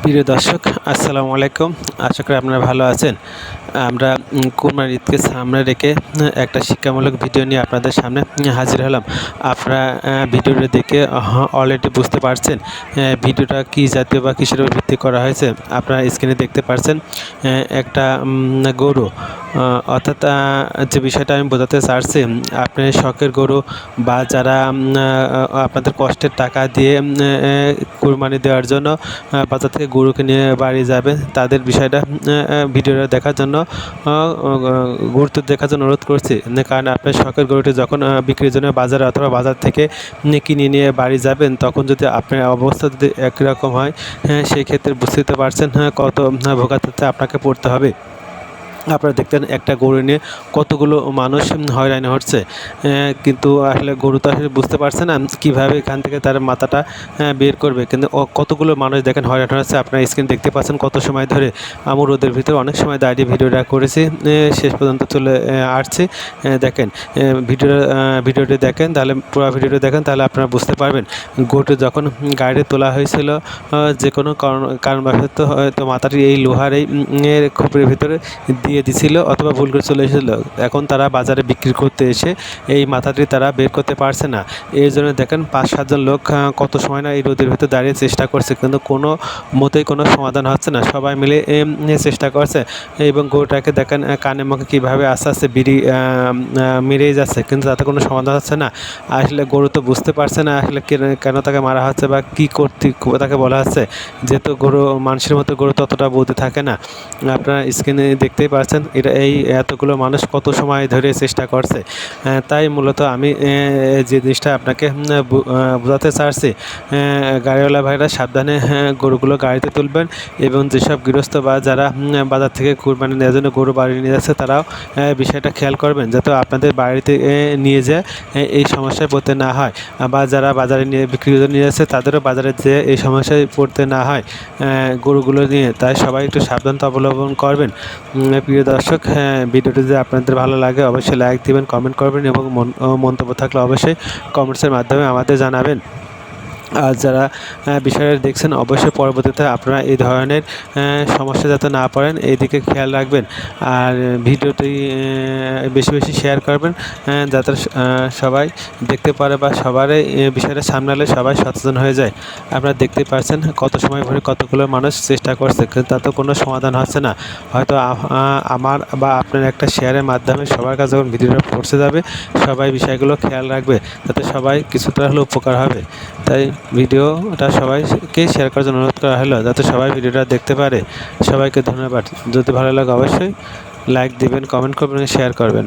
প্রিয় দর্শক, আসসালামু আলাইকুম। আশা করি আপনারা ভালো আছেন। আমরা কুরবানির ঈদকে সামনে রেখে একটা শিক্ষামূলক ভিডিও নিয়ে আপনাদের সামনে হাজির হলাম। আপনারা ভিডিওটা দেখে অলরেডি বুঝতে পারছেন ভিডিওটা কী জাতীয় বা কিসের উপর ভিত্তি করা হয়েছে। আপনারা স্ক্রিনে দেখতে পারছেন একটা গরু, অর্থাৎ যে বিষয়টা আমি বোঝাতে চাচ্ছি, আপনি শখের গরু বা যারা আপনাদের কষ্টের টাকা দিয়ে কুরবানি দেওয়ার জন্য বাজার থেকে গরুকে নিয়ে বাড়ি যাবে, তাদের বিষয়টা ভিডিওটা দেখার জন্য গুরুত্ব দেখার জন্য অনুরোধ করছি। কারণ আপনার শখের গরুটি যখন বিক্রির জন্য বাজারে অথবা বাজার থেকে কিনে নিয়ে বাড়ি যাবেন, তখন যদি আপনার অবস্থা যদি একই রকম হয়, সেই ক্ষেত্রে বুঝতে পারছেন কত ভোগান্তিতে আপনাকে পড়তে হবে। আপনারা দেখতেন একটা গরু নিয়ে কতগুলো মানুষ হয়রানি হচ্ছে, কিন্তু আসলে গরু তো আসলে বুঝতে পারছে না কীভাবে এখান থেকে তার মাথাটা বের করবে। কিন্তু কতগুলো মানুষ দেখেন হয়রানি হচ্ছে। আপনার স্ক্রিন দেখতে পাচ্ছেন কত সময় ধরে আমি রোদের ভিতরে অনেক সময় দাঁড়িয়ে ভিডিওটা করেছি, শেষ পর্যন্ত চলে আসছি। দেখেন ভিডিওটি দেখেন, তাহলে পুরো ভিডিওটি দেখেন, তাহলে আপনারা বুঝতে পারবেন গরুটি যখন গাড়িতে তোলা হয়েছিল, যে কোনো কারণবশত হয়তো মাথাটি এই লোহার এই খোপের ভিতরে দিয়ে দিছিল অথবা ভুল করে চলে এসেছিল। এখন তারা বাজারে বিক্রি করতে এসে এই মাথাটি তারা বের করতে পারছে না। এই জন্য দেখেন 5-7 জন লোক কত সময় না এই রোদের ভিতরে দাঁড়িয়ে চেষ্টা করছে, কিন্তু কোনো মতেই কোনো সমাধান হচ্ছে না। সবাই মিলে চেষ্টা করছে এবং গরুটাকে দেখেন কানে মুখে কীভাবে আস্তে আস্তে বিড়ি মেরেই যাচ্ছে, কিন্তু তাতে কোনো সমাধান হচ্ছে না। আসলে গরু তো বুঝতে পারছে না আসলে কেন তাকে মারা হচ্ছে বা কী করতে তাকে বলা হচ্ছে, যেহেতু গরু মানুষের মতো গরু ততটা বুদ্ধি থাকে না। আপনারা স্ক্রিনে দেখতেই পাচ্ছেন এই এতগুলো মানুষ কত সময় ধরে চেষ্টা করছে। তাই মূলত আমি যে জিনিসটা আপনাকে বোঝাতে চাচ্ছি, গাড়িওয়ালা ভাইরা সাবধানে গরুগুলো গাড়িতে তুলবেন এবং যেসব গৃহস্থ বা যারা বাজার থেকে কুরবানি নেওয়ার জন্য গরু বাড়ি নিয়ে যাচ্ছে, তারাও বিষয়টা খেয়াল করবেন যাতে আপনাদের বাড়িতে নিয়ে যায় এই সমস্যায় পড়তে না হয়, বা যারা বাজারে নিয়ে বিক্রি নিয়ে যাচ্ছে তাদেরও বাজারে যেয়ে এই সমস্যায় পড়তে না হয় গরুগুলো নিয়ে। তাই সবাই একটু সাবধানতা অবলম্বন করবেন। প্রিয় দর্শক, ভিডিওটি যদি আপনাদের ভালো লাগে অবশ্যই লাইক দিবেন, কমেন্ট করবেন এবং মন্তব্য থাকলে অবশ্যই কমেন্টসের মাধ্যমে আমাদের জানাবেন। আর যারা বিষয়টা দেখছেন অবশ্যই পরবর্তীতে আপনারা এই ধরনের সমস্যা যাতে না পড়েন এই দিকে খেয়াল রাখবেন। আর ভিডিওটি বেশি বেশি শেয়ার করবেন যাতে সবাই দেখতে পারে বা সবারই বিষয়টা সামলালে সবাই সচেতন হয়ে যায়। আপনারা দেখতে পাচ্ছেন কত সময় ধরে কতগুলো মানুষ চেষ্টা করছে, কিন্তু তাতে কোনো সমাধান হচ্ছে না। হয়তো আমার বা আপনার একটা শেয়ারের মাধ্যমে সবার কাছে যখন ভিডিওটা পৌঁছে যাবে, সবাই বিষয়গুলো খেয়াল রাখবে যাতে সবাই কিছুটা হলেও উপকার হবে। তাই ভিডিওটা সবাইকে শেয়ার করার জন্য অনুরোধ করা হলো যাতে সবাই ভিডিওটা দেখতে পারে। সবাইকে ধন্যবাদ। যদি ভালো লাগে অবশ্যই লাইক দিবেন, কমেন্ট করবেন, শেয়ার করবেন।